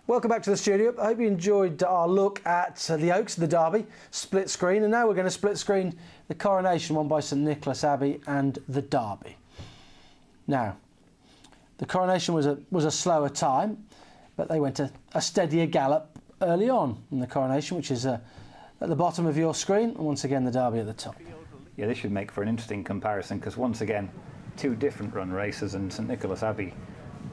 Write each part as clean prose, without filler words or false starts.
Welcome back to the studio. I hope you enjoyed our look at the Oaks, the Derby, split screen, and now we're going to split screen the Coronation won by St Nicholas Abbey and the Derby. Now, the Coronation was a slower time, but they went a steadier gallop early on in the Coronation, which is at the bottom of your screen, and once again the Derby at the top. Yeah, this should make for an interesting comparison because once again, two different run races, and St Nicholas Abbey,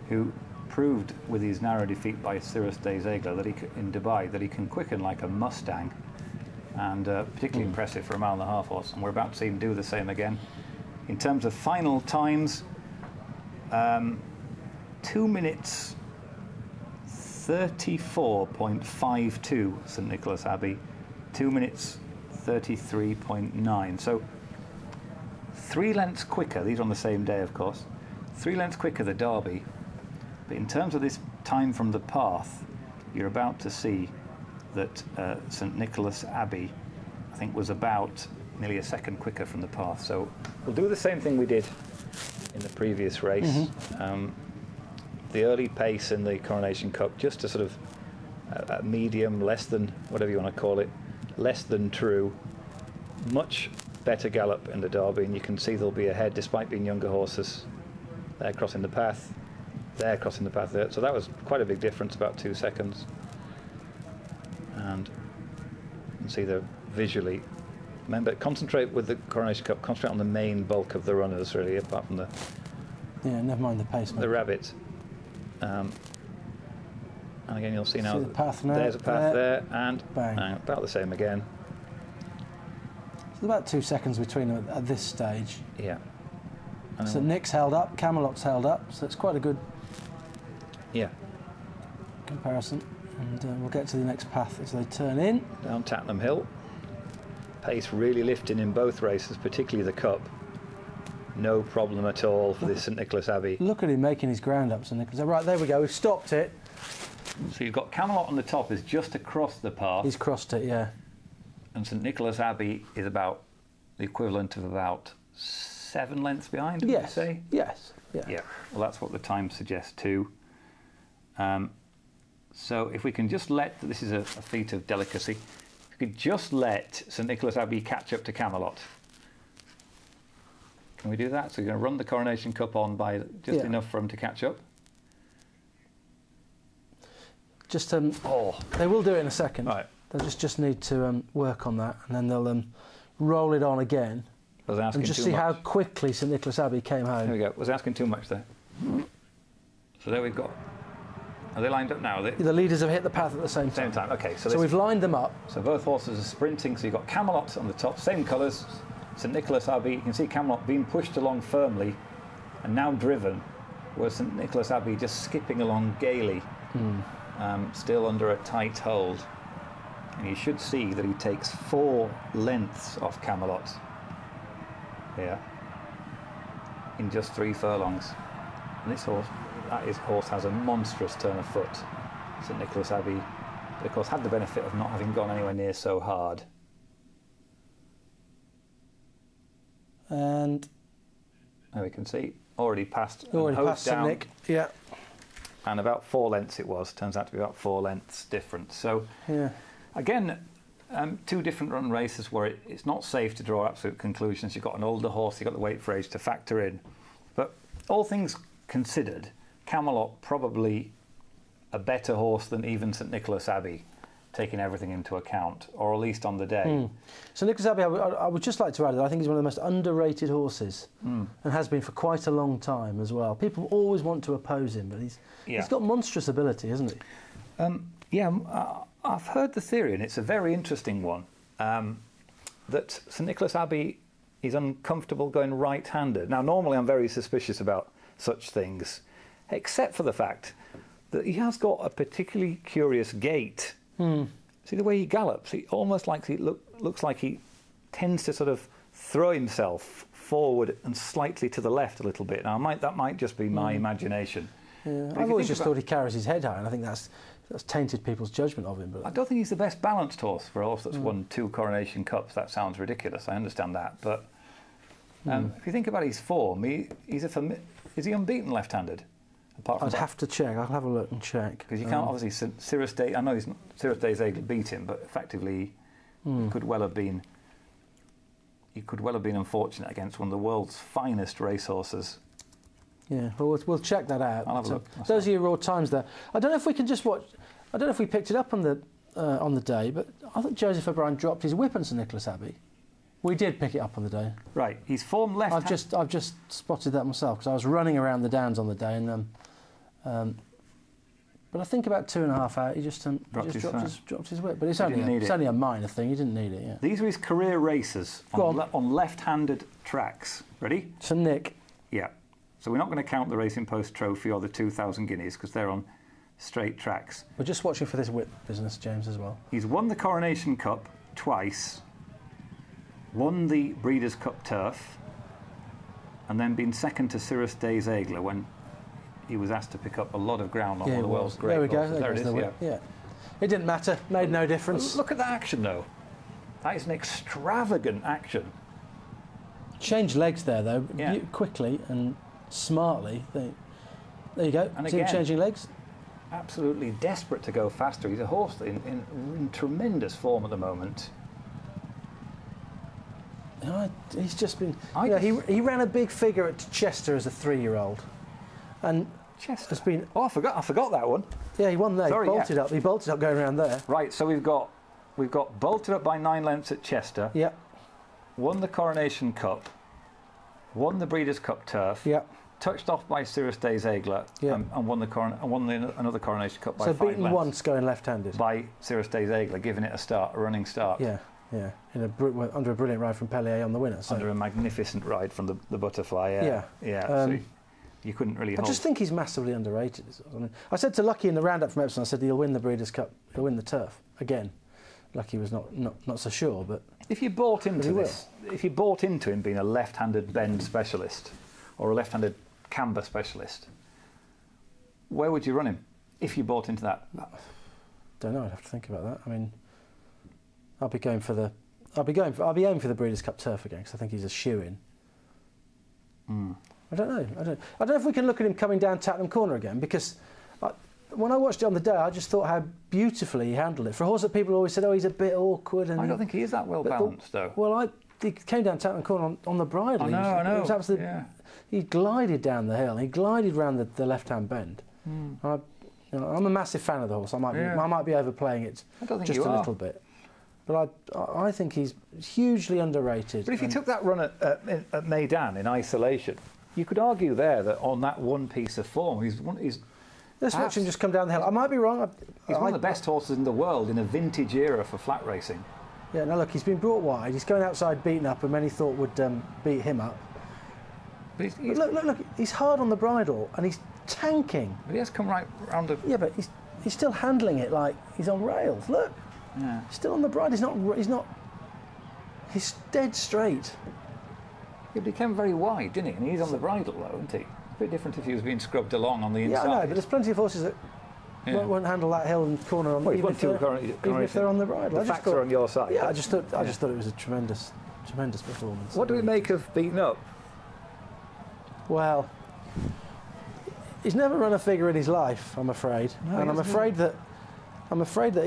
who proved with his narrow defeat by Cirrus des Aigles that in Dubai that he can quicken like a Mustang, and particularly impressive for a 1.5 mile horse, and we're about to see him do the same again. In terms of final times, 2 minutes 34.52 St Nicholas Abbey, 2 minutes 33.9, so 3 lengths quicker. These are on the same day, of course. 3 lengths quicker the Derby. But in terms of this time from the path, you're about to see that St Nicholas Abbey, I think, was about nearly a second quicker from the path. So we'll do the same thing we did in the previous race. The early pace in the Coronation Cup, just a sort of a medium, less than, whatever you want to call it, less than true. Much better gallop in the Derby, and you can see they'll be ahead despite being younger horses. They're crossing the path. They're crossing the path there. So that was quite a big difference, about 2 seconds. And you can see they're visually. Remember, concentrate with the Coronation Cup, concentrate on the main bulk of the runners, really, apart from the... Yeah, never mind the pace, mate. The rabbits. And again, you'll see now, the path now, there's a path there, and bang. About the same again. There's about 2 seconds between them at this stage. Yeah. So Nick's held up, Camelot's held up, so it's quite a good comparison. And we'll get to the next path as they turn in. Down Tattenham Hill. Pace really lifting in both races, particularly the Cup. No problem at all for this St Nicholas Abbey. Look at him making his ground up, St Nicholas. Right, there we go, we've stopped it. So you've got Camelot on the top, is just across the path. He's crossed it, yeah. And St Nicholas Abbey is about the equivalent of about 7 lengths behind, would you say? Yes. Yeah. Well, that's what the time suggests too. So if we can just let, this is a feat of delicacy, if we could just let St Nicholas Abbey catch up to Camelot. Can we do that? So you're going to run the Coronation Cup on by just enough for him to catch up? Just they will do it in a second. Right. They'll just need to work on that, and then they'll roll it on again. And just see how quickly St Nicholas Abbey came home. There we go. Was asking too much there. So there we've got. Are they lined up now? Are they? The leaders have hit the path at the same time. Okay. So we've lined them up. So both horses are sprinting. So you've got Camelot on the top, same colours. St Nicholas Abbey. You can see Camelot being pushed along firmly, and now driven, whereas St Nicholas Abbey just skipping along gaily, still under a tight hold. And you should see that he takes 4 lengths off Camelot here in just 3 furlongs. And this horse, horse has a monstrous turn of foot. St Nicholas Abbey, of course, had the benefit of not having gone anywhere near so hard. And there we can see, already passed St Nick, yeah. And about 4 lengths it was. Turns out to be about 4 lengths difference. So again, 2 different run races where it's not safe to draw absolute conclusions. You've got an older horse, you've got the weight for age to factor in. But all things considered, Camelot probably a better horse than even St Nicholas Abbey, taking everything into account, or at least on the day. St Nicholas Abbey, I would just like to add that I think he's one of the most underrated horses, and has been for quite a long time as well. People always want to oppose him, but he's got monstrous ability, hasn't he? I've heard the theory, and it's a very interesting one, that St Nicholas Abbey is uncomfortable going right-handed. Now, normally I'm very suspicious about such things, except for the fact that he has got a particularly curious gait. See the way he gallops, he almost like looks like he tends to sort of throw himself forward and slightly to the left a little bit. Now that might just be my imagination. Yeah, I've always just thought he carries his head high, and I think that's tainted people's judgment of him. But I don't think he's the best balanced horse for a horse that's won 2 Coronation Cups. That sounds ridiculous. I understand that, but if you think about his form, is he unbeaten left-handed? Apart from I'd have to check. I'll have a look and check. because you can't obviously Cirrus Day. I know Cirrus Des Aigles beat him, but effectively he could well have been. You could well have been unfortunate against one of the world's finest racehorses. Yeah, well, we'll check that out. I'll have a look. Those are your raw times there. I don't know if we can just watch. I don't know if we picked it up on the day, but I thought Joseph O'Brien dropped his whip on St Nicholas Abbey. We did pick it up on the day. Right, he's formed left. I've just spotted that myself because I was running around the downs on the day, and but I think about 2.5 hours he just dropped his whip. But it's only a minor thing. He didn't need it. Yeah. These are his career races on left-handed tracks. Ready? So Nick. Yeah. So we're not going to count the Racing Post Trophy or the 2,000 guineas because they're on straight tracks. We're just watching for this whip business, James, as well. He's won the Coronation Cup twice, won the Breeders' Cup Turf, and then been second to Cirrus Des Aigles when he was asked to pick up a lot of ground on one of the world's great horses. There we go. There it is, yeah. It didn't matter. Made no difference. Look at that action, though. That is an extravagant action. Changed legs there, though, Yeah. quickly and smartly. There you go. And See him again, changing legs. Absolutely desperate to go faster. He's a horse in tremendous form at the moment. He's just been. He ran a big figure at Chester as a 3-year-old, and Chester has been. Oh, I forgot that one. Yeah, he won there. Sorry, He bolted up going around there. Right, so we've got bolted up by 9 lengths at Chester. Yeah. Won the Coronation Cup. Won the Breeders' Cup Turf. Yeah. Touched off by Cirrus Des Aigles. Yeah. And won another Coronation Cup by 5 So beaten lengths. once going left-handed. By Cirrus Des Aigles, giving it a running start. Yeah. Yeah. Under a brilliant ride from Pellier on the winner. So. Under a magnificent ride from the Butterfly. Yeah. Yeah. So you couldn't really hold. I just think he's massively underrated. I said to Lucky in the roundup from Epsom, I said he'll win the Breeders' Cup. He'll win the Turf again. Lucky was not so sure, but if you bought into him being a left-handed bend specialist or a left-handed camber specialist, where would you run him? If you bought into that, don't know. I'd have to think about that. I mean, I'll be aiming for the Breeders' Cup Turf again because I think he's a shoe-in. I don't know. I don't know if we can look at him coming down Tattenham Corner again because. When I watched it on the day, I just thought how beautifully he handled it. For a horse that people always said, oh, he's a bit awkward. And I don't think he is that well balanced, though. Well, he came down Tattenham Corner on the bridle. I know. It was absolutely, he glided down the hill. He glided round the left-hand bend. I'm a massive fan of the horse. I might be overplaying it just a little bit. But I think he's hugely underrated. But if he took that run at Meydan in isolation, you could argue there that on that one piece of form, let's watch him just come down the hill. I might be wrong. He's one of the best horses in the world in a vintage era for flat racing. Yeah, now look, he's been brought wide. He's going outside beaten up, and many thought would beat him up. But look, he's hard on the bridle, and he's tanking. But he has come right round the... Yeah, but he's still handling it like he's on rails. Look, he's still on the bridle. He's dead straight. He became very wide, didn't he? And he's on the bridle, though, isn't he? A bit different if he was being scrubbed along on the inside. Yeah, I know, but there's plenty of horses that won't handle that hill and corner on even if they're on the bridle. The facts are on your side. Yeah, I just thought it was a tremendous performance. What do we make of Beaten Up? Well, he's never run a figure in his life, I'm afraid, and I'm afraid that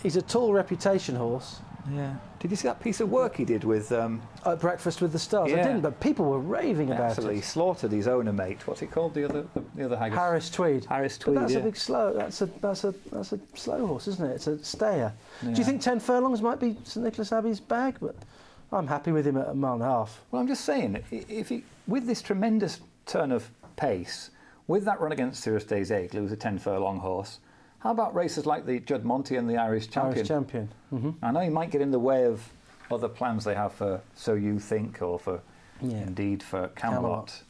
he's a tall reputation horse. Yeah. Did you see that piece of work he did with... At Breakfast with the Stars? Yeah. I didn't, but people were raving about it. Absolutely slaughtered his owner mate. What's it called? The other haggis? Harris Tweed. Harris Tweed, but that's a big slow. That's a slow horse, isn't it? It's a stayer. Yeah. Do you think 10 furlongs might be St Nicholas Abbey's bag? But I'm happy with him at 1.5 miles. Well, I'm just saying, with this tremendous turn of pace, with that run against Cirrus Des Aigles, who was a 10 furlong horse, how about races like the Judd Monty and the Irish Champion? I know he might get in the way of other plans they have for So You Think or for indeed for Camelot.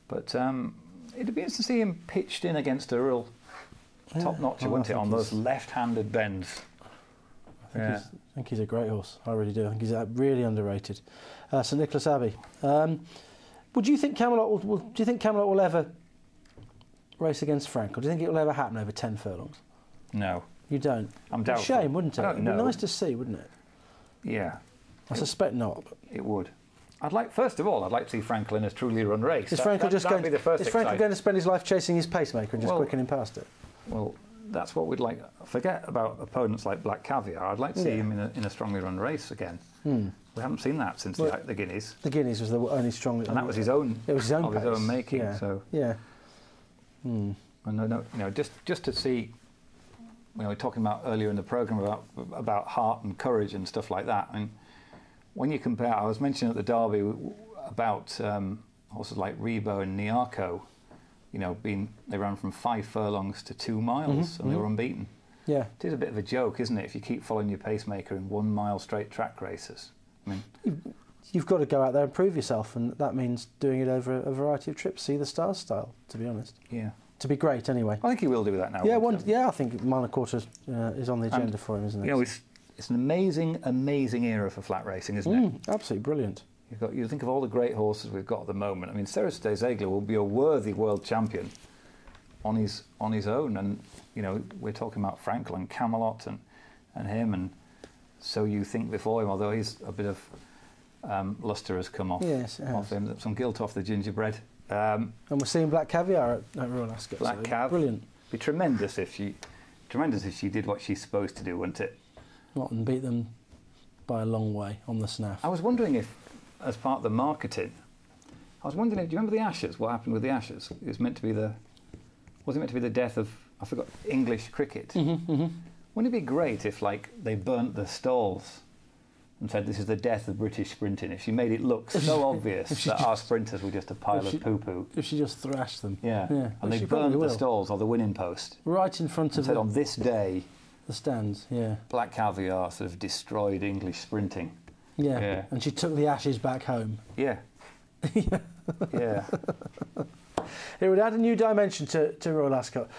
But it'd be interesting to see him pitched in against a real top-notcher, wouldn't it, on those left-handed bends? I think he's a great horse. I really do. I think he's really underrated. St Nicholas Abbey. Would you think Camelot will ever race against Frank, or do you think it will ever happen over 10 furlongs? No. You don't? I'm doubtful. Shame, wouldn't it? I don't know. It'd be nice to see, wouldn't it? Yeah. I suspect not. But it would. First of all, I'd like to see Frankel in a truly run race. Is Frankel going to spend his life chasing his pacemaker and just quickening past it? Well, that's what we'd like. Forget about opponents like Black Caviar. I'd like to see him in a strongly run race again. We haven't seen that since the Guineas. The Guineas was the only strongly, and that was his own. It was his own, his own making. Yeah. So yeah. And just to see. We were talking about earlier in the programme about heart and courage and stuff like that. I mean, when you compare, I was mentioning at the Derby about horses like Rebo and Niarco, they ran from 5 furlongs to 2 miles and they were unbeaten. Yeah. It is a bit of a joke, isn't it, if you keep following your pacemaker in 1 mile straight track races? I mean, you've got to go out there and prove yourself, and that means doing it over a variety of trips. See the stars style, to be honest. Yeah. To be great, anyway. I think he will do that now. Yeah, I think Minor Quarter is on the agenda for him, isn't it? It's an amazing era for flat racing, isn't it? Absolutely brilliant. You think of all the great horses we've got at the moment. I mean, Ceres de Zegler will be a worthy world champion on his own, and we're talking about Frankel and Camelot and him, and So You Think Before Him, although he's a bit of lustre has come off, off him, some gilt off the gingerbread. And we're seeing Black Caviar at Royal Ascot. Black Cav, brilliant. Be tremendous if she did what she's supposed to do, wouldn't it? Not and beat them by a long way on the snaff. I was wondering if, as part of the marketing, do you remember the Ashes? What happened with the Ashes? It was meant to be the death of, I forgot, English cricket. Wouldn't it be great if, they burnt the stalls and said this is the death of British sprinting? If she made it look so obvious that our sprinters were just a pile of poo-poo. If she just thrashed them. Yeah. And they burned the stalls or the winning post. Right in front of said on this day, the stands, yeah. Black Caviar sort of destroyed English sprinting. Yeah. And she took the ashes back home. Yeah. Yeah. It would add a new dimension to Royal Ascot.